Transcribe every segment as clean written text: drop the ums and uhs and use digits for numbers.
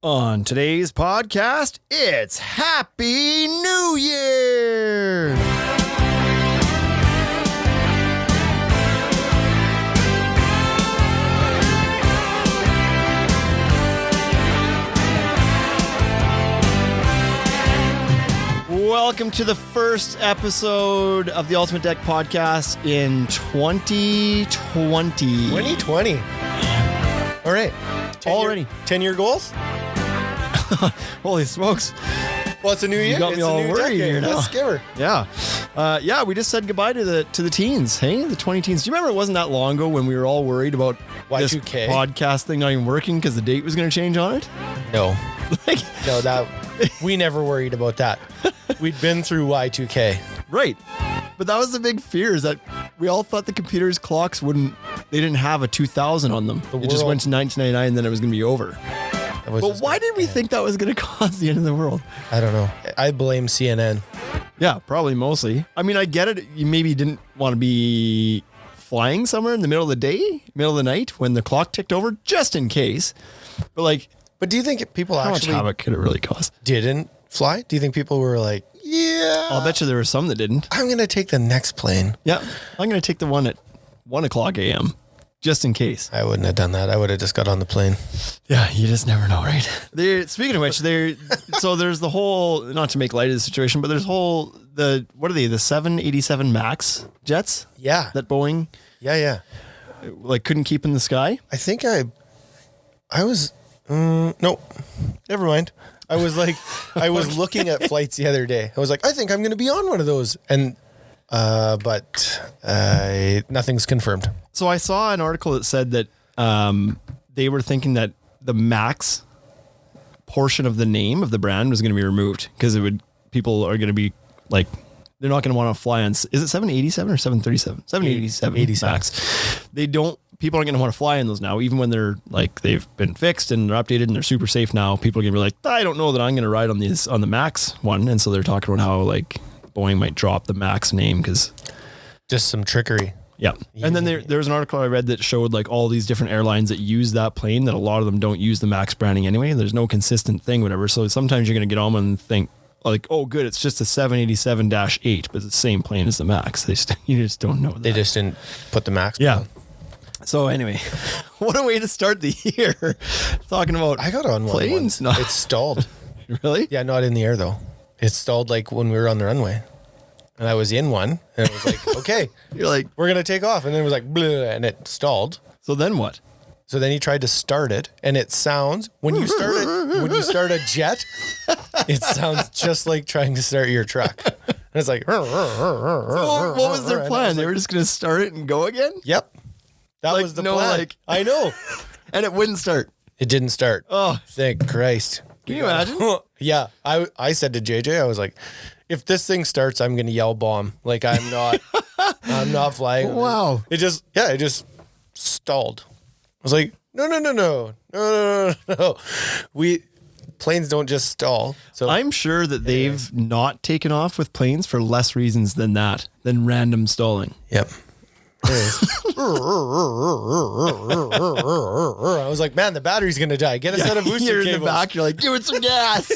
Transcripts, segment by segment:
On today's podcast, it's Happy New Year! Welcome to the first episode of the Ultimate Deck Podcast in 2020. 2020. All right. Already. 10-year goals? Holy smokes. Well, it's a new year. You got it's me all a new worried decade. here now. Let's give her. Yeah. We just said goodbye to the teens, hey? The 20 teens. Do you remember it wasn't that long ago when we were all worried about this Y2K? podcast thing not even working because the date was going to change on it? No. Like, No, we never worried about that. We'd been through Y2K. right. But that was the big fear, is that we all thought the computers' clocks they didn't have a 2000 on them. It just went to 1999 and then it was going to be over. But why did we think that was going to cause the end of the world? I don't know. I blame CNN. Yeah, probably mostly. I mean, I get it. You maybe didn't want to be flying somewhere in the middle of the day, middle of the night when the clock ticked over, just in case. But do you think people how actually much havoc could it really cause? didn't fly? Do you think people were like, yeah, I'll bet you there were some that didn't. I'm going to take the next plane? Yeah, I'm going to take the one at 1 o'clock a.m. just in case. I wouldn't have done that. I would have just got on the plane. Yeah, you just never know, right? Speaking of which, so there's the whole, not to make light of the situation, but there's what are they, the 787 MAX jets? Yeah. That Boeing Yeah. couldn't keep in the sky? I think I was, no, never mind. I was looking at flights the other day. I was like, I think I'm going to be on one of those. And, but nothing's confirmed. So I saw an article that said that they were thinking that the MAX portion of the name of the brand was going to be removed because people are going to be like, they're not going to want to fly on, is it 787 or 737? 787 MAX. People aren't going to want to fly in those now, even when they're like, they've been fixed and they're updated and they're super safe now. People are going to be like, I don't know that I'm going to ride on the MAX one. And so they're talking about how like Boeing might drop the MAX name because just some trickery. Yeah. And then there was an article I read that showed like all these different airlines that use that plane, that a lot of them don't use the MAX branding anyway. There's no consistent thing, whatever. So sometimes you're going to get on and think like, oh, good, it's just a 787-8, but it's the same plane as the MAX. You just don't know that. They just didn't put the MAX. Yeah. So anyway, what a way to start the year. Talking about I got on planes. one. It's stalled. Really? Yeah, not in the air though. It stalled like when we were on the runway. And I was in one and it was like, okay, You're like, we're going to take off. And then it was like, bleh, and it stalled. so then what? So then he tried to start it and it sounds, when you start a jet, it sounds just like trying to start your truck. And it's like, What was their plan? They were just going to start it and go again? Yep. That Like, was the no, plan. like- I know. And it wouldn't start. It didn't start. Oh, Thank Christ. can you imagine? Yeah. I said to JJ, I was like, if this thing starts, I'm going to yell bomb. Like I'm not flying. Wow. It just stalled. I was like, no. Planes don't just stall. So I'm sure that they've not taken off with planes for less reasons than random stalling. yep. I was like, man, the battery's going to die. Get a set of booster You're cables. in the back. You're like, give it some gas.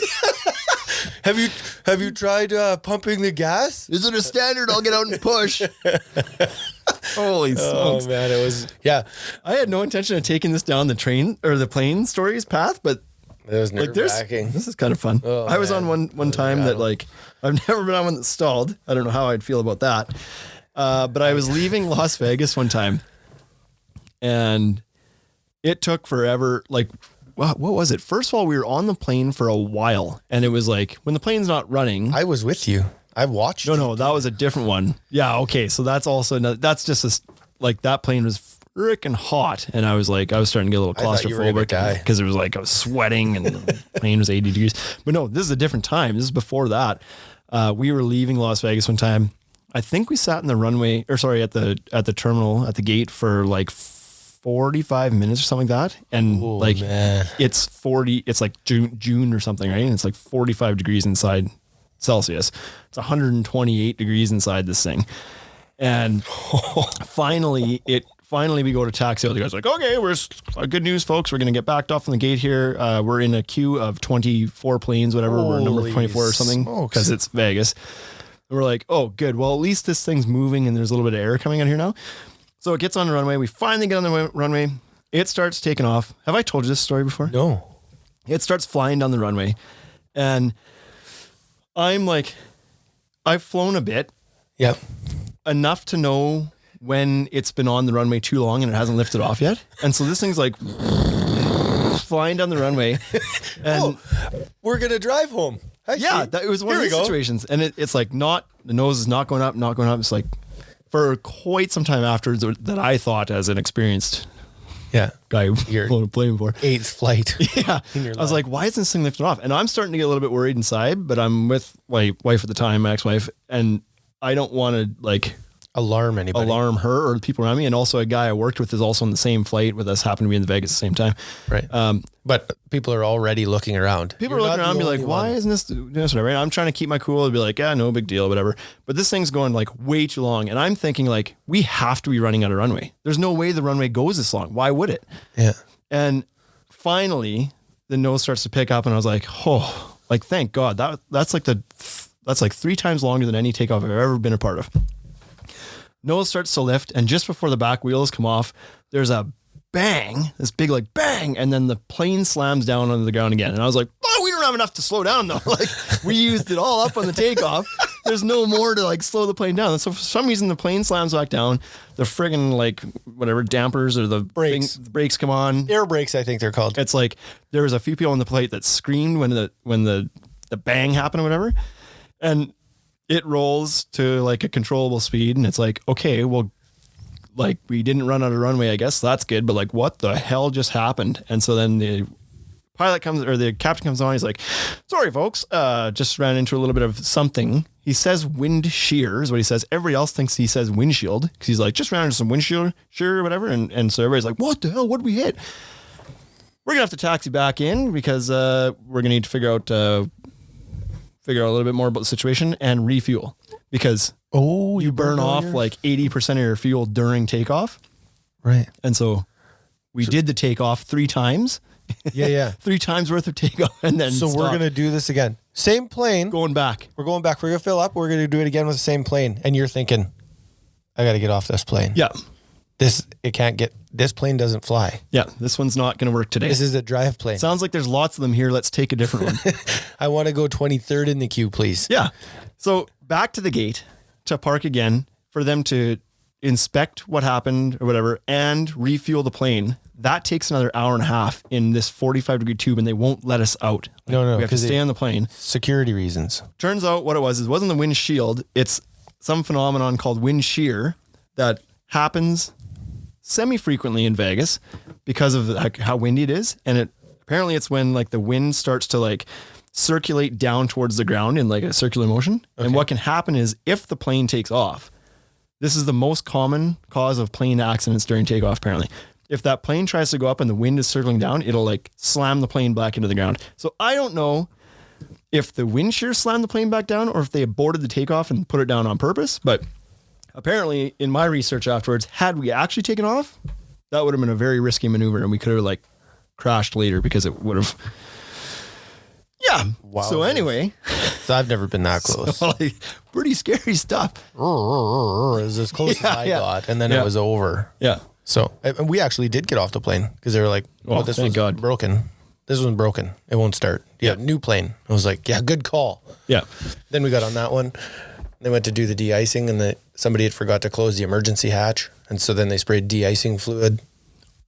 Have you tried pumping the gas? Is it a standard? I'll get out and push. Holy smokes. Oh man, it was, yeah. I had no intention of taking this down the train or the plane stories path, but It was like nerve-wracking. this is kind of fun. Oh, I was man. on one time that like, I've never been on one that stalled. I don't know how I'd feel about that. But I was leaving Las Vegas one time and it took forever. Like, what was it? First of all, we were on the plane for a while and it was like, when the plane's not running. I was with you. I watched. No, that was a different one. Yeah. Okay. So that's also, that's just like that plane was freaking hot. And I was starting to get a little I thought you were gonna claustrophobic die. because it was like, I was sweating and the plane was 80 degrees. But no, this is a different time. This is before that. We were leaving Las Vegas one time. I think we sat in the runway, or sorry, at the terminal, at the gate for like 45 minutes or something like that. And man. it's like June or something, right? And it's like 45 degrees inside Celsius. It's 128 degrees inside this thing. And finally it finally we go to taxi. The guy's like, okay, good news, folks. We're going to get backed off from the gate here. We're in a queue of 24 planes, whatever. We're number Holy 24 or something because it's Vegas. And we're like, oh, good. Well, at least this thing's moving and there's a little bit of air coming out here now. So it gets on the runway. We finally get on the runway. It starts taking off. Have I told you this story before? No. It starts flying down the runway. And I'm like, I've flown a bit. Yep. Enough to know when it's been on the runway too long and it hasn't lifted off yet. And so this thing's like flying down the runway. And we're going to drive home. It was one of these situations. And it's like the nose is not going up. It's like for quite some time afterwards that I thought as an experienced guy you're flown a plane before. 8th flight. Yeah. I was like, why isn't this thing lifting off? And I'm starting to get a little bit worried inside, but I'm with my wife at the time, my ex-wife, and I don't want to like alarm her or the people around me. And also a guy I worked with is also on the same flight with us, happened to be in Vegas at the same time. Right. But people are already looking around. People are looking around and be like, why isn't this doing this, whatever? And I'm trying to keep my cool and be like, yeah, no big deal, whatever. But this thing's going like way too long. And I'm thinking like, we have to be running out of runway. There's no way the runway goes this long. Why would it? Yeah. And finally the nose starts to pick up and I was like, oh, like, thank God that's like 3 times longer than any takeoff I've ever been a part of. Nose starts to lift, and just before the back wheels come off, there's a bang, this big like bang, and then the plane slams down onto the ground again. And I was like, oh, we don't have enough to slow down though. Like we used it all up on the takeoff. There's no more to like slow the plane down. And so for some reason the plane slams back down. The friggin' like whatever dampers or the brakes come on. Air brakes, I think they're called. It's like there was a few people on the plate that screamed when the bang happened or whatever. And it rolls to like a controllable speed, and it's like, okay, well, like we didn't run out of runway, I guess that's good, but like what the hell just happened? And so then the captain comes on, he's like, sorry folks, just ran into a little bit of something. He says wind shear is what he says. Everybody else thinks he says windshield because he's like, just ran into some windshield shear or whatever. And so everybody's like, what the hell? What did we hit? We're gonna have to taxi back in because we're gonna need to figure out a little bit more about the situation and refuel because you burn off like 80% of your fuel during takeoff. Right. And so we did the takeoff 3 times. Yeah. 3 times worth of takeoff. And then we're going to do this again. Same plane. Going back. We're going back. We're going to fill up. We're going to do it again with the same plane. And you're thinking, I got to get off this plane. Yeah. This plane doesn't fly. Yeah. This one's not going to work today. This is a drive plane. Sounds like there's lots of them here. Let's take a different one. I want to go 23rd in the queue, please. Yeah. So back to the gate to park again for them to inspect what happened or whatever and refuel the plane. That takes another hour and a half in this 45-degree tube, and they won't let us out. No. We have to stay on the plane. Security reasons. Turns out what it wasn't the wind shield. It's some phenomenon called wind shear that happens semi-frequently in Vegas because of how windy it is. And apparently it's when like the wind starts to like circulate down towards the ground in like a circular motion. Okay. And what can happen is if the plane takes off, this is the most common cause of plane accidents during takeoff, apparently. If that plane tries to go up and the wind is circling down, it'll like slam the plane back into the ground. So I don't know if the wind shear slammed the plane back down or if they aborted the takeoff and put it down on purpose. But apparently in my research afterwards, had we actually taken off, that would have been a very risky maneuver and we could have like crashed later because it would have. Yeah. Wow. So anyway. So I've never been that close. So, like, pretty scary stuff. It was as close as I got, and then it was over. Yeah. So and we actually did get off the plane because they were like, "Oh, this was broken. This one's broken. It won't start." Yeah, new plane. I was like, "Yeah, good call." Yeah. Then we got on that one. They went to do the de-icing, and somebody had forgot to close the emergency hatch, and so then they sprayed de-icing fluid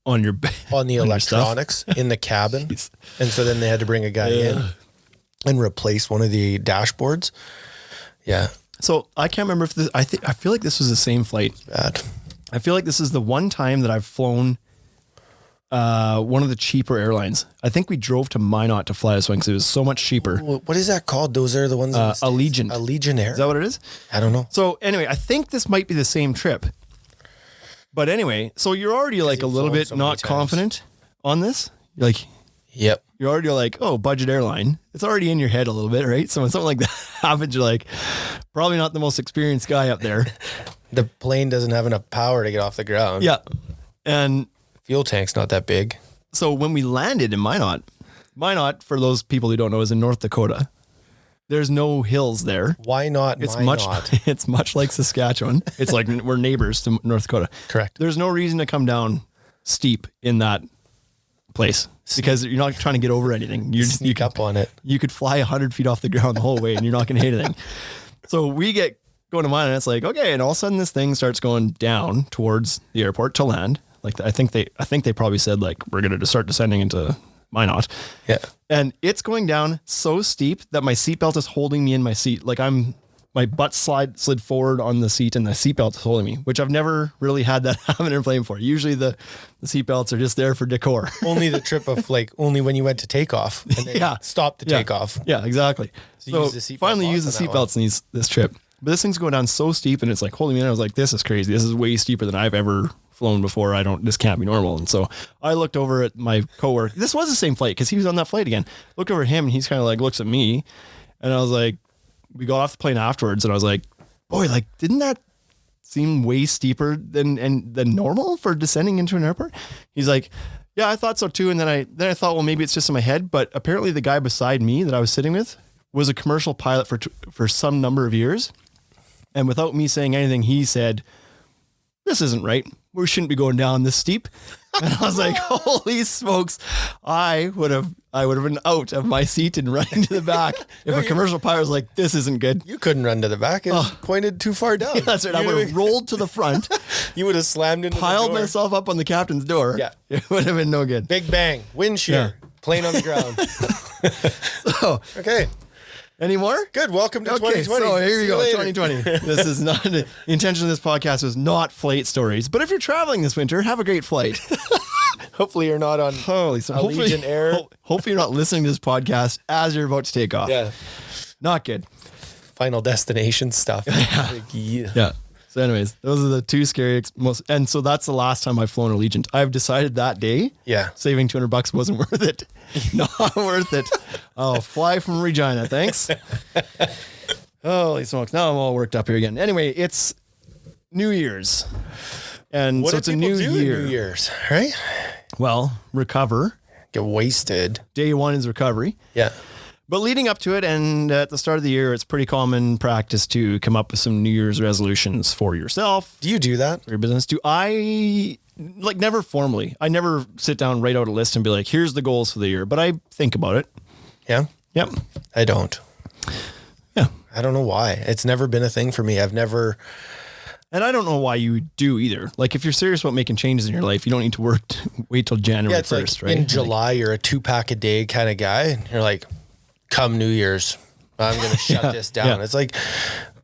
on the electronics in the cabin, Jeez. And so then they had to bring a guy in and replace one of the dashboards. Yeah. So I can't remember if this. I feel like this was the same flight. Bad. I feel like this is the one time that I've flown one of the cheaper airlines. I think we drove to Minot to fly this one because it was so much cheaper. What is that called? Those are the ones. Allegiant. Allegiant Air. Is that what it is? I don't know. So anyway, I think this might be the same trip. But anyway, so you're already like a little bit not confident on this. You're like, yep. You're already like, oh, budget airline. It's already in your head a little bit, right? So when something like that happens, you're like, probably not the most experienced guy up there. The plane doesn't have enough power to get off the ground. Yeah. And Fuel tank's not that big. so when we landed in Minot, for those people who don't know, is in North Dakota. There's no hills there. Why not? It's it's much like Saskatchewan. It's like we're neighbors to North Dakota. Correct. There's no reason to come down steep in that place because you're not trying to get over anything. You Sneak up on it. You could fly 100 feet off the ground the whole way and you're not going to hit anything. So we get going to mine and it's like, okay. And all of a sudden this thing starts going down towards the airport to land. Like I think they probably said like, we're going to start descending into Minot. Yeah. And it's going down so steep that my seatbelt is holding me in my seat. Like my butt slid forward on the seat and the seatbelt is holding me, which I've never really had that happen in a plane before. Usually the seatbelts are just there for decor. Only the trip of like, only when you went to takeoff and then stopped the takeoff. Yeah, exactly. So use the seatbelt finally lock use the on that one. seatbelts in this trip. But this thing's going down so steep and it's like holding me in. I was like, this is crazy. This is way steeper than I've ever flown before. This can't be normal. And so I looked over at my coworker. This was the same flight because he was on that flight again. Looked over at him and he's kind of like looks at me and I was like, we got off the plane afterwards and I was like, boy, like, didn't that seem way steeper than normal for descending into an airport? He's like, yeah, I thought so too. And then I thought, well, maybe it's just in my head. But apparently the guy beside me that I was sitting with was a commercial pilot for some number of years. And without me saying anything, he said, this isn't right. We shouldn't be going down this steep. And I was like, holy smokes. I would have been out of my seat and running to the back if a commercial pilot was like, this isn't good. You couldn't run to the back. It was pointed too far down. Yeah, that's right. I would have rolled to the front. You would have slammed into piled the door. myself up on the captain's door. Yeah. It would have been no good. Big bang. Wind shear. Plane on the ground. So, okay. any more? Good. Welcome to 2020. So here See you go. later. 2020. This is not the intention of this podcast was not flight stories. But if you're traveling this winter, have a great flight. Hopefully you're not on Allegiant Air. Hopefully you're not listening to this podcast as you're about to take off. Yeah. Not good. Final destination stuff. Yeah. So anyways, those are the two scariest and so that's the last time I've flown Allegiant. I've decided that day. Yeah. Saving $200 wasn't worth it. Not worth it. I'll fly from Regina. Thanks. Holy smokes. Now I'm all worked up here again. Anyway, it's New Year's. And What so do it's a people new do year. in New Year's, right? Well, recover. Get wasted. Day one is recovery. Yeah. But leading up to it and at the start of the year, it's pretty common practice to come up with some New Year's resolutions for yourself, Do you do that? for your business. Do I, like, never formally. I never sit down, write out a list and be like, here's the goals for the year. But I think about it. Yeah. Yep. I don't. Yeah. I don't know why. It's never been a thing for me. I've never. And I don't know why you do either. Like, if you're serious about making changes in your life, you don't need to wait till January Yeah, it's 1st, like right? in July, you're a 2-pack a day kind of guy. And you're like, come New Year's, I'm going to shut this down. yeah. It's like,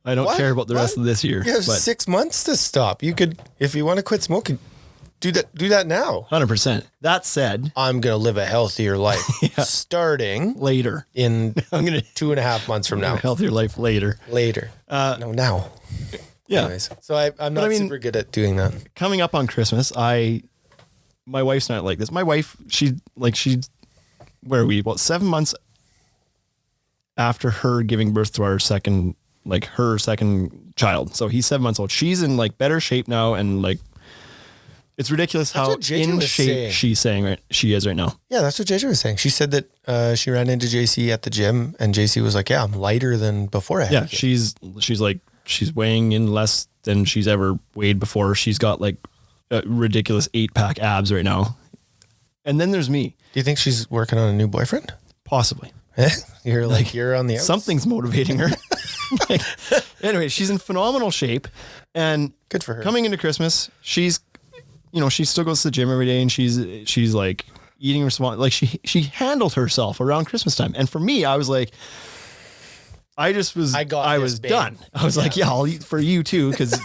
I don't what? care about the rest What? of this year. you have but 6 months to stop. You could, if you want to quit smoking, do that now. 100%. That said, I'm going to live a healthier life starting later. in I'm going to 2.5 months from live a now. healthier life later. Later. No, now. Yeah. Anyways, so I'm not super good at doing that. Coming up on Christmas, my wife's not like this. My wife, where are we? About 7 months after her giving birth to her second child. So he's 7 months old. She's in like better shape now. And like, it's ridiculous That's how what JJ in was shape saying. she is right now. Yeah, that's what JJ was saying. She said that she ran into JC at the gym and JC was like, yeah, I'm lighter than before I had Yeah. a kid. She's weighing in less than she's ever weighed before. She's got like a ridiculous 8-pack abs right now. And then there's me. Do you think she's working on a new boyfriend? Possibly. You're on the outs. Something's motivating her. Anyway, she's in phenomenal shape, and Good for her. Coming into Christmas, she still goes to the gym every day, and she's like eating responsible. Like she handled herself around Christmas time, and for me, I was like, I was done. I was like, yeah, I'll eat for you too, because.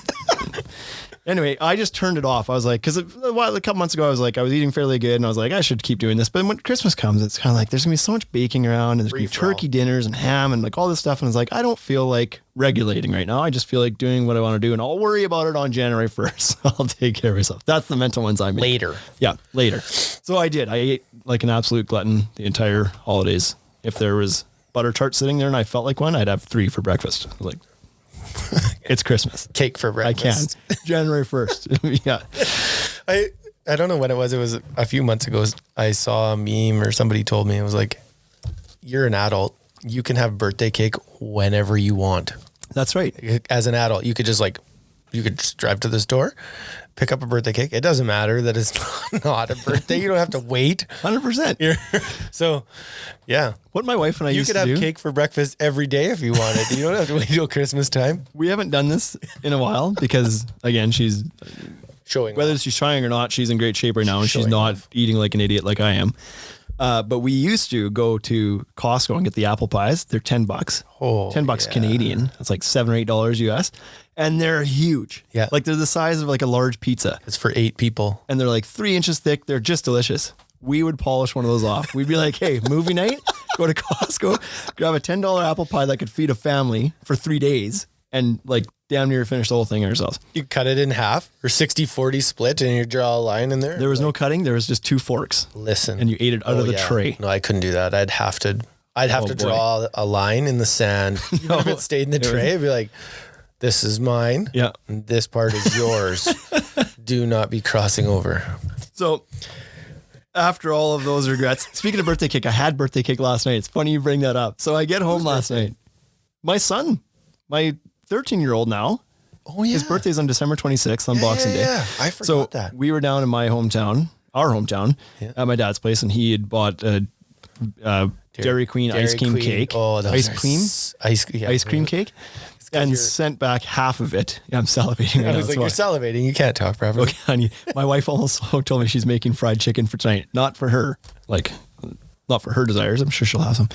Anyway, I just turned it off. I was like, because a couple months ago, I was eating fairly good, and I was like, I should keep doing this. But when Christmas comes, it's kind of like there's gonna be so much baking around, and there's gonna be turkey dinners and ham and like all this stuff, and it's like I don't feel like regulating right now. I just feel like doing what I want to do, and I'll worry about it on January 1st. I'll take care of myself. That's the mental ones I'm in. Later. Yeah, later. So I did. I ate like an absolute glutton the entire holidays. If there was butter tart sitting there and I felt like one, I'd have 3 for breakfast. I was like, it's Christmas. Cake for breakfast. I can't. January 1st. Yeah. I don't know when it was. It was a few months ago. I saw a meme or somebody told me, it was like, you're an adult. You can have birthday cake whenever you want. That's right. As an adult, you could just drive to the store, pick up a birthday cake. It doesn't matter that it's not a birthday. You don't have to wait. 100%. So, yeah. What my wife and I You used could to have do, cake for breakfast every day if you wanted. You don't have to wait till Christmas time. we haven't done this in a while because, again, she's, Showing whether off. she's trying or not, she's in great shape right now and she's Showing not off. eating like an idiot like I am. But we used to go to Costco and get the apple pies. They're $10. Oh, $10 yeah. Canadian. That's like $7 or $8 US. And they're huge. Yeah. Like they're the size of like a large pizza. It's for 8 people. And they're like 3 inches thick. They're just delicious. We would polish one of those off. We'd be like, hey, movie night, go to Costco, grab a $10 apple pie that could feed a family for 3 days and like damn near finish the whole thing ourselves. You cut it in half or 60-40 split and you draw a line in there. There was no cutting. There was just 2 forks. Listen. And you ate it out of the tray. No, I couldn't do that. I'd have to boy. draw a line in the sand. Even if it stayed in the tray, I'd be like, this is mine. Yeah. And this part is yours. Do not be crossing over. So after all of those regrets, speaking of birthday cake, I had birthday cake last night. It's funny you bring that up. So I get home last night. My son, my 13-year-old now, Oh, yeah. his birthday's on December 26th on Boxing Day. Yeah, I forgot So that. we were down in my hometown, our hometown, at my dad's place, and he had bought a Dairy Queen ice cream cake. Oh, those ice are cream? Ice cream cake. And you're- sent back half of it. Yeah, I'm salivating right I now. was like, so you're salivating. You can't talk properly. okay, honey. My wife also told me she's making fried chicken for tonight. Not for her. Not for her desires. I'm sure she'll have some.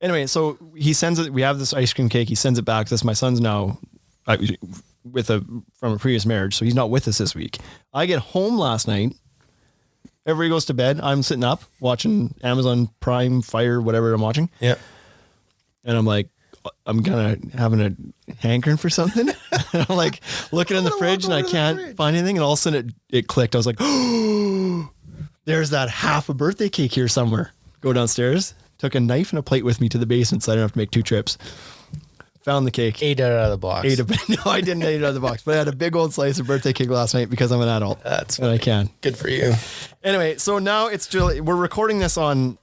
Anyway, so he sends it. We have this ice cream cake. He sends it back to us. My son's now from a previous marriage, so he's not with us this week. I get home last night. Everybody goes to bed. I'm sitting up watching Amazon Prime, Fire, whatever I'm watching. Yeah. And I'm like, I'm kind of having a hankering for something. And I'm like looking in the fridge and I can't find anything. And all of a sudden it clicked. I was like, oh, there's that half a birthday cake here somewhere. Go downstairs, took a knife and a plate with me to the basement so I didn't have to make 2 trips. Found the cake. Ate it out of the box. No, I didn't eat it out of the box, but I had a big old slice of birthday cake last night because I'm an adult. That's and I can. good for you. Anyway, so now we're recording this on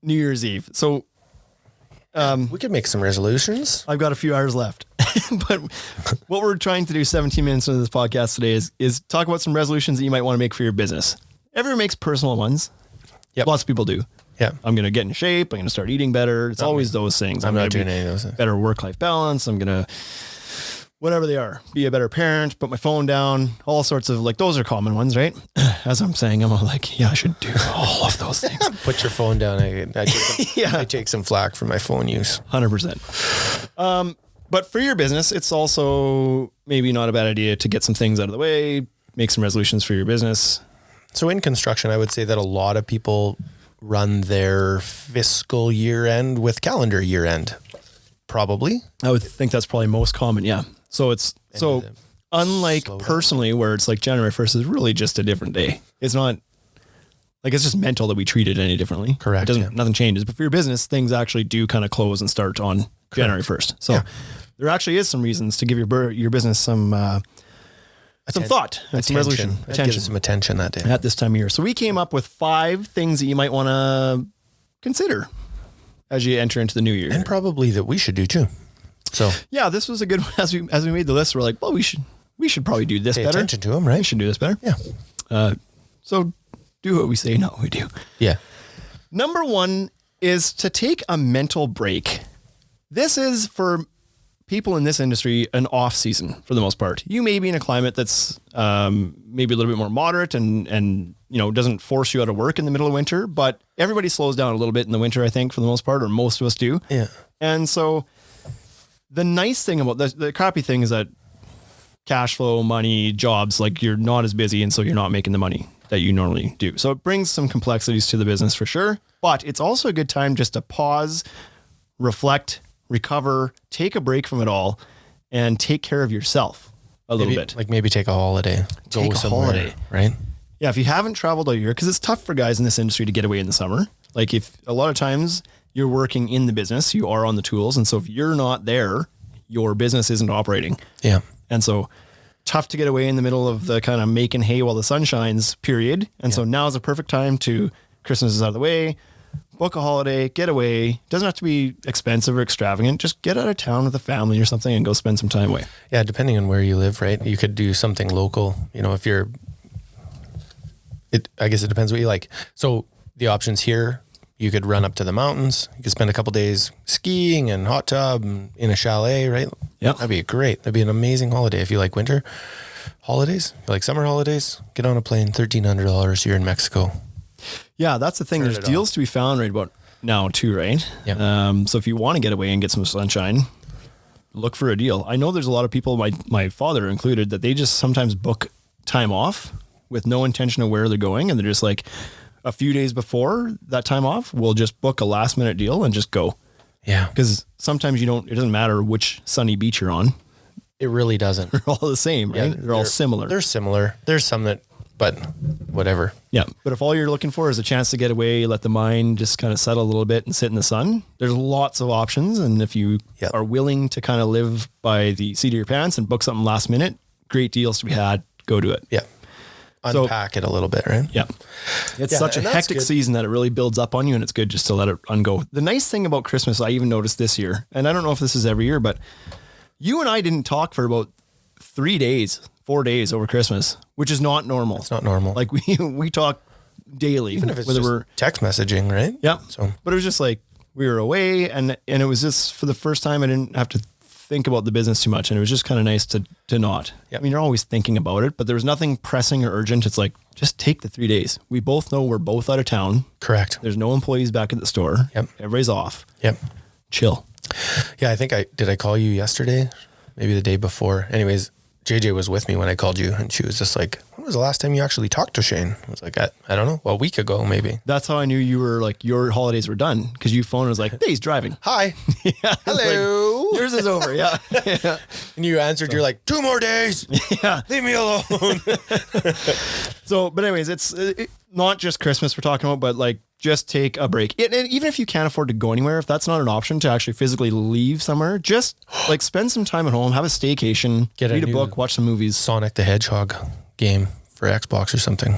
New Year's Eve. So We could make some resolutions. I've got a few hours left. But what we're trying to do 17 minutes into this podcast today is talk about some resolutions that you might want to make for your business. Everyone makes personal ones. Yep. Lots of people do. Yeah. I'm going to get in shape. I'm going to start eating better. It's always those things. I'm not gonna doing any of those things. Better work-life balance. I'm going to, whatever they are, be a better parent, put my phone down, all sorts of those are common ones, right? As I'm saying, I'm all like, yeah, I should do all of those things. Put your phone down. I take some flack for my phone use. 100%. But for your business, it's also maybe not a bad idea to get some things out of the way, make some resolutions for your business. So in construction, I would say that a lot of people run their fiscal year end with calendar year end. Probably. I would think that's probably most common. Yeah. So unlike slow down. personally, where it's like January 1st is really just a different day. It's not it's just mental that we treat it any differently. Correct, It doesn't, yeah. nothing changes, but for your business, things actually do kind of close and start on January 1st. So there actually is some reasons to give your business some thought and some resolution, Give it attention some attention that day. at this time of year. So we came up with 5 things that you might want to consider as you enter into the new year. And probably that we should do too. So Yeah, this was a good one. As we made the list, we're like, well, we should probably do this pay better. attention to them, We right? should do this better. Yeah. So do what we say, not what we do. Yeah. Number 1 is to take a mental break. This is for people in this industry an off season for the most part. You may be in a climate that's maybe a little bit more moderate and doesn't force you out of work in the middle of winter, but everybody slows down a little bit in the winter, I think, for the most part, or most of us do. Yeah. And so the nice thing about the crappy thing is that cash flow, money, jobs, you're not as busy, and so you're not making the money that you normally do. So it brings some complexities to the business for sure, but it's also a good time just to pause, reflect, recover, take a break from it all, and take care of yourself a little bit. Maybe take a holiday. Take a holiday. Right? Yeah, if you haven't traveled all year, because it's tough for guys in this industry to get away in the summer. If a lot of times you're working in the business, you are on the tools. And so if you're not there, your business isn't operating. Yeah. And so tough to get away in the middle of the kind of making hay while the sun shines period. And so now is a perfect time to, Christmas is out of the way, book a holiday, get away. Doesn't have to be expensive or extravagant. Just get out of town with a family or something and go spend some time away. Yeah, depending on where you live, right? You could do something local. You know, if you're, I guess it depends what you like. So the options here, you could run up to the mountains. You could spend a couple days skiing and hot tub and in a chalet, right? Yeah. That'd be great. That'd be an amazing holiday. If you like winter holidays, you like summer holidays, get on a plane, $1,300, you're in Mexico. Yeah, that's the thing. Turn There's it deals to be found right about now too, right? Yeah. So if you want to get away and get some sunshine, look for a deal. I know there's a lot of people, my father included, that they just sometimes book time off with no intention of where they're going. And they're just like, a few days before that time off, we'll just book a last minute deal and just go. Yeah. Because sometimes it doesn't matter which sunny beach you're on. It really doesn't. They're all the same, right? Yeah, they're all similar. They're similar. There's some that, but whatever. Yeah. But if all you're looking for is a chance to get away, let the mind just kind of settle a little bit and sit in the sun, there's lots of options. And if you are willing to kind of live by the seat of your pants and book something last minute, great deals to be had. Go do it. Yeah. Unpack it a little bit, right? Yeah. It's such a hectic season that it really builds up on you, and it's good just to let it ungo. The nice thing about Christmas, I even noticed this year, and I don't know if this is every year, but you and I didn't talk for about 4 days over Christmas, which is not normal. It's not normal. Like we talk daily. Even if it's just text messaging, right? Yeah. So, but it was just like we were away, and it was just for the first time I didn't have to think about the business too much, and it was just kind of nice to not. Yep. I mean, you're always thinking about it, but there was nothing pressing or urgent. It's like, just take the 3 days. We both know we're both out of town. Correct. There's no employees back at the store. Yep. Everybody's off. Yep. Chill. Yeah, I think did I call you yesterday? Maybe the day before. Anyways, JJ was with me when I called you, and she was just like, when was the last time you actually talked to Shane? I was like, I don't know. Well, a week ago, maybe. That's how I knew you were like, your holidays were done, because you phoned and was like, hey, he's driving. Hi. Yeah. Hello. Like, yours is over. Yeah. Yeah. And you answered, you're like, 2 more days. Yeah. Leave me alone. So, but anyways, it's not just Christmas we're talking about, but like, just take a break. And even if you can't afford to go anywhere, if that's not an option to actually physically leave somewhere, just like spend some time at home, have a staycation, read a book, watch some movies. Sonic the Hedgehog game for Xbox or something.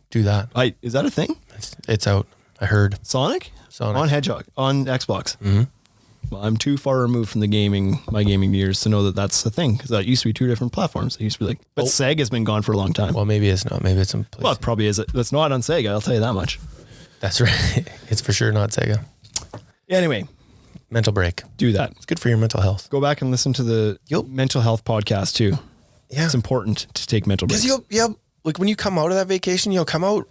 Do that. Is that a thing? It's out. I heard. Sonic on Hedgehog on Xbox. Mm-hmm. Well, I'm too far removed from my gaming years to know that that's a thing, because that used to be 2 different platforms. It used to be like, but Sega's been gone for a long time. Well, maybe it's not. Maybe it's in place. Well, it probably is. It's not on Sega. I'll tell you that much. That's right. It's for sure not Sega. Anyway, mental break. Do that. It's good for your mental health. Go back and listen to the mental health podcast too. Yeah. It's important to take mental breaks. Because like when you come out of that vacation, you'll come out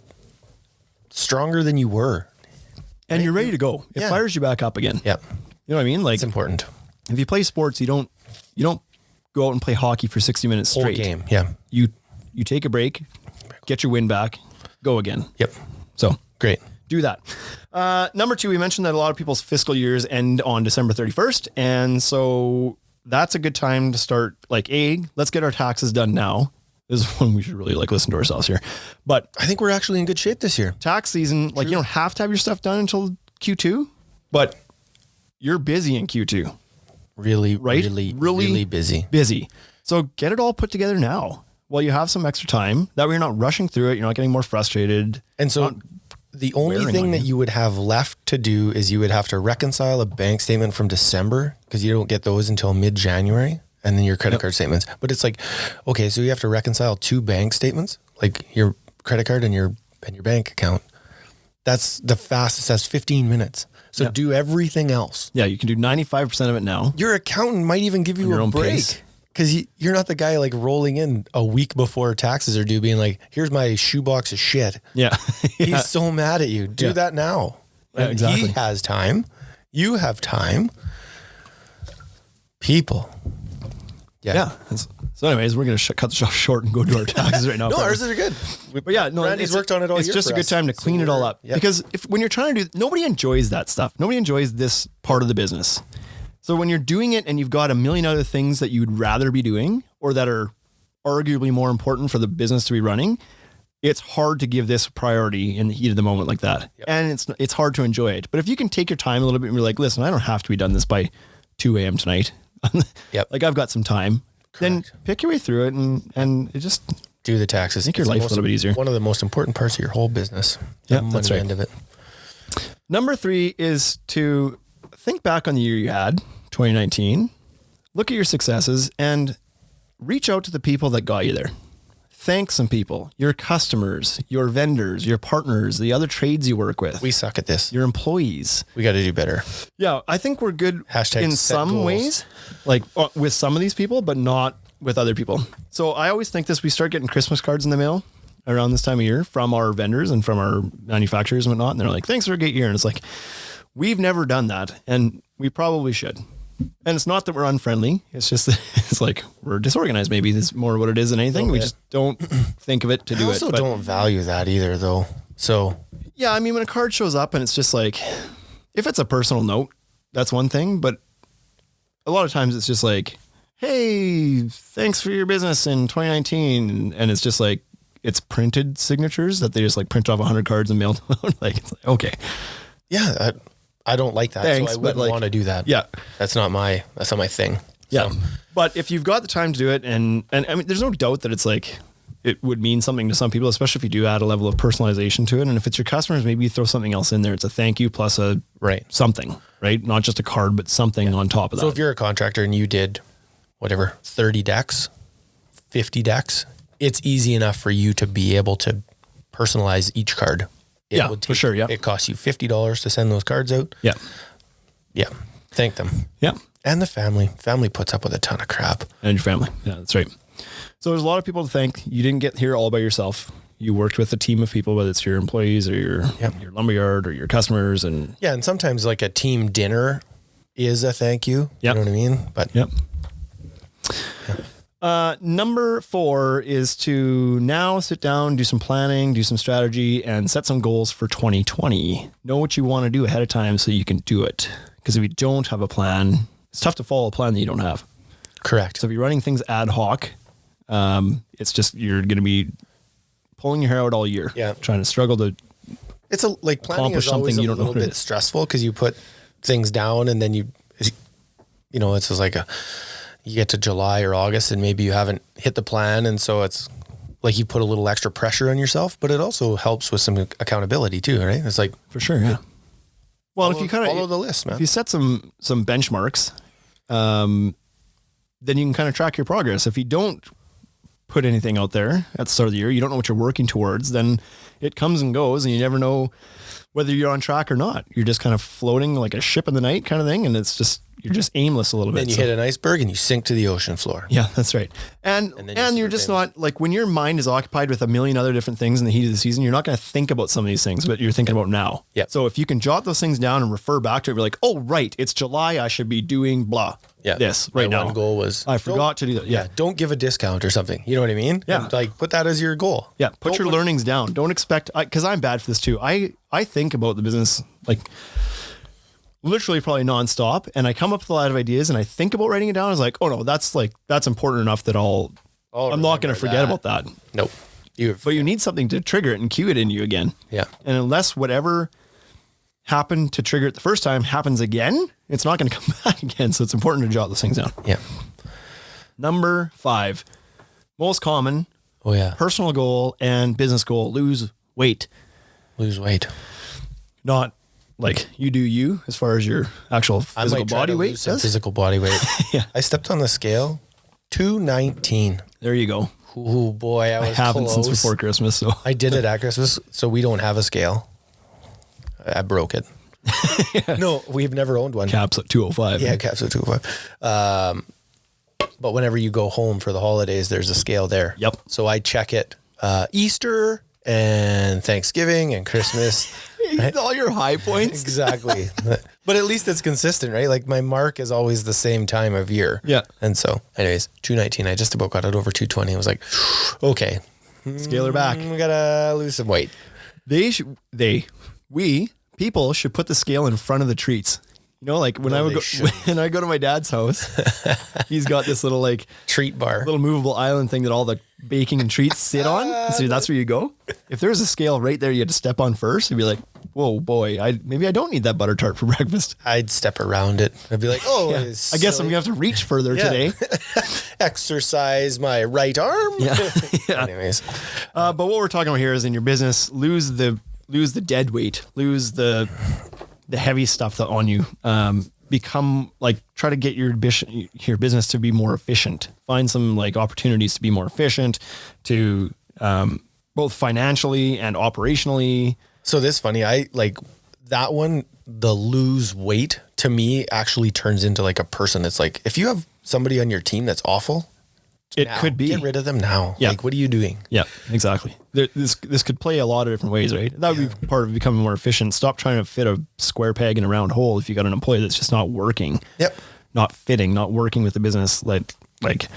stronger than you were. And you're ready to go. It fires you back up again. Yep. You know what I mean? Like, it's important. If you play sports, you don't go out and play hockey for 60 minutes straight. Whole game. Yeah. You take a break, get your wind back, go again. Yep. So great. Do that. Number 2, we mentioned that a lot of people's fiscal years end on December 31st. And so that's a good time to start, like, let's get our taxes done now. This is when we should really listen to ourselves here. But I think we're actually in good shape this year. Tax season, you don't have to have your stuff done until Q2, but you're busy in Q2. Really, right? Really busy. Busy. So get it all put together now while you have some extra time. That way you're not rushing through it. You're not getting more frustrated. And so the only thing that you would have left to do is you would have to reconcile a bank statement from December, because you don't get those until mid-January, and then your credit card statements. But it's like, okay, so you have to reconcile 2 bank statements, like your credit card and your bank account. That's the fastest. That's 15 minutes. So do everything else. Yeah, you can do 95% of it now. Your accountant might even give you a break, because you're not the guy like rolling in a week before taxes are due being like, here's my shoebox of shit. Yeah. He's so mad at you. Do that now. Yeah, exactly. He has time. You have time. People. Yeah. So anyways, we're going to cut the show short and go do our taxes right now. No, ours are good. But yeah, no, Randy's worked on it all year. It's just a good time to clean it all up. Because when you're trying to nobody enjoys that stuff. Nobody enjoys this part of the business. So when you're doing it and you've got a million other things that you'd rather be doing, or that are arguably more important for the business to be running, it's hard to give this priority in the heat of the moment like that. Yep. And it's hard to enjoy it. But if you can take your time a little bit and be like, listen, I don't have to be done this by 2 a.m. tonight. Yep. Like, I've got some time. then pick your way through it and it just do the taxes. make your life a little bit easier. One of the most important parts of your whole business. Yeah, that's right. End of it. Number 3 is to think back on the year you had, 2019, look at your successes and reach out to the people that got you there. Thank some people, your customers, your vendors, your partners, the other trades you work with. We suck at this. Your employees. We got to do better. Yeah, I think we're good Hashtag in set some goals. ways, like with some of these people, but not with other people. So I always think this, we start getting Christmas cards in the mail around this time of year from our vendors and from our manufacturers and whatnot. And they're like, thanks for a great year. And it's like, we've never done that. And we probably should. And it's not that we're unfriendly. It's just, it's like we're disorganized. Maybe it's more what it is than anything. We just don't think of it to do it. I also don't value that either though. So yeah, I mean, when a card shows up and it's just like, if it's a personal note, that's one thing. But a lot of times it's just like, hey, thanks for your business in 2019. And it's just like, it's printed signatures that they just like print off 100 cards and mail them out. Like, it's like, okay. Yeah, I don't like that. Thanks, so I but wouldn't want to do that. Yeah. That's not my thing. Yeah. So, But if you've got the time to do it, and I mean, there's no doubt that it's like, it would mean something to some people, especially if you do add a level of personalization to it. And if it's your customers, maybe you throw something else in there. It's a thank you plus a something, right? Not just a card, but something on top of that. So if you're a contractor and you did whatever, 30 decks, 50 decks, it's easy enough for you to be able to personalize each card. For sure. Yeah. It costs you $50 to send those cards out. Yeah. Yeah. Thank them. Yeah. And the family. Family puts up with a ton of crap. And your family. Yeah, that's right. So there's a lot of people to thank. You didn't get here all by yourself. You worked with a team of people, whether it's your employees or your lumberyard or your customers. And yeah. And sometimes like a team dinner is a thank you. Yep. You know what I mean? But number 4 is to now sit down, do some planning, do some strategy, and set some goals for 2020. Know what you want to do ahead of time so you can do it. Because if you don't have a plan, it's tough to follow a plan that you don't have. Correct. So if you're running things ad hoc, it's just, you're going to be pulling your hair out all year. Yeah. Trying to struggle to It's a like planning is always a little bit stressful because you put things down and then you know, it's just like you get to July or August and maybe you haven't hit the plan. And so it's like you put a little extra pressure on yourself, but it also helps with some accountability too, right? It's like, for sure. Yeah. Well, if you follow the list, man. If you set some benchmarks, then you can kind of track your progress. If you don't put anything out there at the start of the year, you don't know what you're working towards, then it comes and goes and you never know whether you're on track or not. You're just kind of floating like a ship in the night kind of thing. And it's just, you're just aimless a little bit. Then you hit an iceberg and you sink to the ocean floor. Yeah, that's right. And you're just not like, when your mind is occupied with a million other different things in the heat of the season, you're not going to think about some of these things, but you're thinking about now. Yeah. So if you can jot those things down and refer back to it, be like, oh, right, it's July. I should be doing blah. Yeah. This right now. One goal was, I forgot to do that. Yeah. Don't give a discount or something. You know what I mean? Yeah. And like put that as your goal. Yeah. Put your learnings down. Don't expect, because I'm bad for this too. I think about the business like literally probably nonstop, and I come up with a lot of ideas and I think about writing it down. I was like, oh no, that's important enough that I'm not going to forget about that. Nope. But you need something to trigger it and cue it in you again. Yeah. And unless whatever happened to trigger it the first time happens again, it's not going to come back again. So it's important to jot those things down. Yeah. Number 5, most common. Oh yeah. Personal goal and business goal: lose weight. Lose weight. Not like you do you as far as your actual physical body weight does. Physical body weight. Yeah. I stepped on the scale, 219. There you go. Oh boy, I haven't close. since before Christmas. So I did it at Christmas. So we don't have a scale. I broke it. Yeah. No, we've never owned one. Caps at 205. Yeah, caps at 205. But whenever you go home for the holidays, there's a scale there. Yep. So I check it Easter and Thanksgiving and Christmas. Right? All your high points. Exactly. But at least it's consistent, right? Like my mark is always the same time of year. Yeah. And so anyways, 219, I just about got it over 220. I was like, okay. Scale her back. We gotta lose some weight. People should put the scale in front of the treats. You know, like when when I go to my dad's house, he's got this little like treat bar, little movable island thing that all the baking and treats sit on. So that's where you go. If there's a scale right there, you had to step on first. You'd be like, whoa, boy, maybe I don't need that butter tart for breakfast. I'd step around it. I'd be like, oh, Yeah. I guess I'm going to have to reach further today. Exercise my right arm. Yeah. Yeah. Anyways. But what we're talking about here is in your business, lose the dead weight, lose the heavy stuff that on you. Become like, try to get your business to be more efficient. Find some like opportunities to be more efficient, to both financially and operationally. So this is funny. I like that one, the lose weight to me actually turns into like a person. It's like, if you have somebody on your team that's awful, Could be. Get rid of them now. Yeah. Like, what are you doing? Yeah, exactly. This could play a lot of different ways, right? That would be part of becoming more efficient. Stop trying to fit a square peg in a round hole if you got an employee that's just not working. Yep. Not fitting, not working with the business. Like let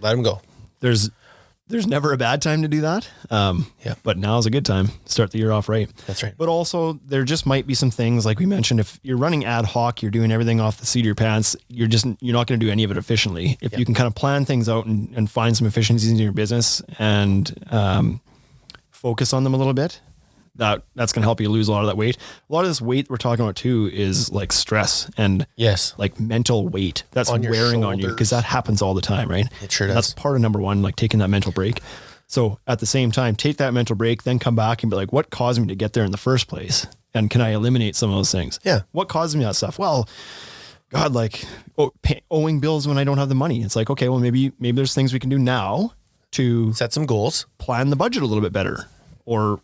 them go. There's never a bad time to do that. Yeah. But now's a good time. Start the year off right. That's right. But also there just might be some things like we mentioned, if you're running ad hoc, you're doing everything off the seat of your pants, you're not going to do any of it efficiently. If you can kind of plan things out and find some efficiencies in your business and focus on them a little bit, that's going to help you lose a lot of that weight. A lot of this weight we're talking about too is like stress and like mental weight that's on wearing on you, because that happens all the time, right? It sure does. That's part of number one, like taking that mental break. So at the same time, take that mental break, then come back and be like, what caused me to get there in the first place? And can I eliminate some of those things? Yeah. What caused me that stuff? Well, God, like owing bills when I don't have the money. It's like, okay, well, maybe there's things we can do now to set some goals, plan the budget a little bit better. Or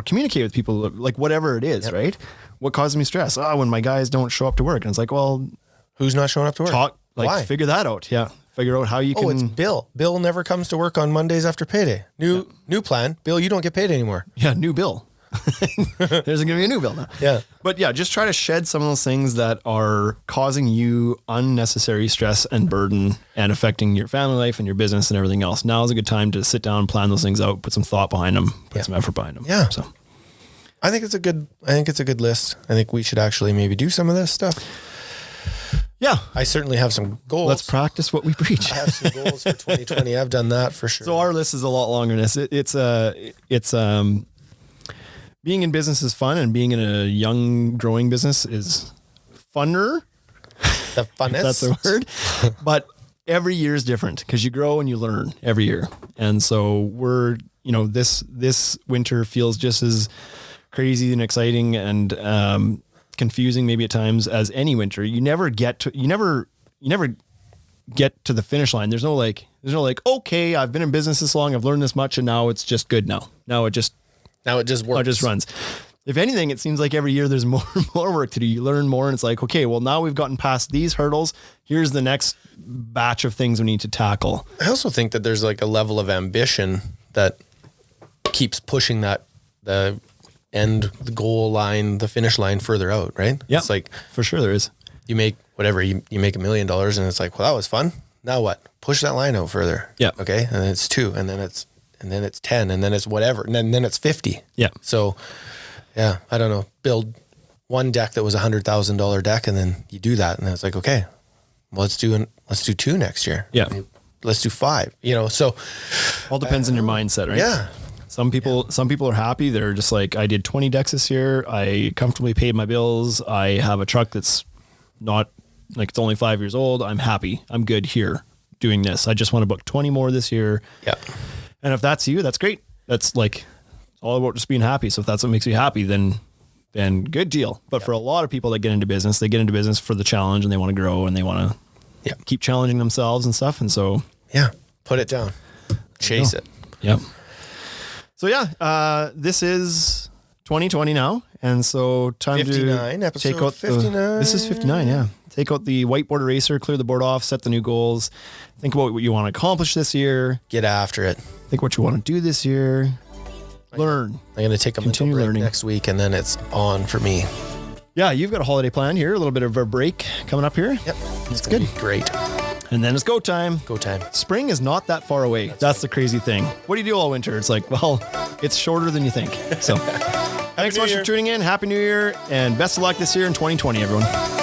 communicate with people, like whatever it is, right? What causes me stress? When my guys don't show up to work. And it's like, well, who's not showing up to work? Why? Figure that out. Yeah. Figure out how you can. Oh, it's Bill. Bill never comes to work on Mondays after payday. New plan. Bill, you don't get paid anymore. Yeah. New bill. There's going to be a new bill now. Yeah. But yeah, just try to shed some of those things that are causing you unnecessary stress and burden and affecting your family life and your business and everything else. Now is a good time to sit down, plan those things out, put some thought behind them, put some effort behind them. Yeah. So I think it's a good list. I think we should actually maybe do some of this stuff. Yeah. I certainly have some goals. Let's practice what we preach. I have some goals for 2020. I've done that for sure. So our list is a lot longer than this. It's being in business is fun, and being in a young, growing business is funner. The funnest. That's the word. But every year is different because you grow and you learn every year. And so this winter feels just as crazy and exciting and confusing maybe at times as any winter. You never get to the finish line. There's no like, okay, I've been in business this long, I've learned this much, and now it's just good now. Now it just works. It just runs. If anything, it seems like every year there's more work to do. You learn more, and it's like, okay, well, now we've gotten past these hurdles. Here's the next batch of things we need to tackle. I also think that there's like a level of ambition that keeps pushing the goal line, the finish line further out, right? Yeah. It's like, for sure there is. You make whatever, you make $1 million, and it's like, well, that was fun. Now what? Push that line out further. Yeah. Okay. And then it's 2, and then it's 10, and then it's whatever, and then it's 50. Yeah. So, yeah, I don't know. Build one deck that was $100,000 deck, and then you do that, and it's like, okay, well, let's do 2 next year. Yeah. Let's do 5. So all depends on your mindset, right? Yeah. Some people are happy. They're just like, I did 20 decks this year. I comfortably paid my bills. I have a truck that's not like, it's only 5 years old. I'm happy. I'm good here doing this. I just want to book 20 more this year. Yeah. And if that's you, that's great. That's like all about just being happy. So if that's what makes you happy, then good deal. But for a lot of people that get into business, they get into business for the challenge, and they want to grow, and they want to keep challenging themselves and stuff. And so, put it down, chase it. Yep. So this is 2020 now. And so time 59, to take out 59. This is 59. Yeah. Take out the whiteboard eraser, clear the board off, set the new goals. Think about what you want to accomplish this year. Get after it. Think what you want to do this year. Learn. I'm going to take a mental break next week, and then it's on for me. Yeah, you've got a holiday plan here, a little bit of a break coming up here. Yep. It's good. Great. And then it's go time. Go time. Spring is not that far away. That's the crazy thing. What do you do all winter? It's like, well, it's shorter than you think. So thanks so much for tuning in. Happy New Year, and best of luck this year in 2020, everyone.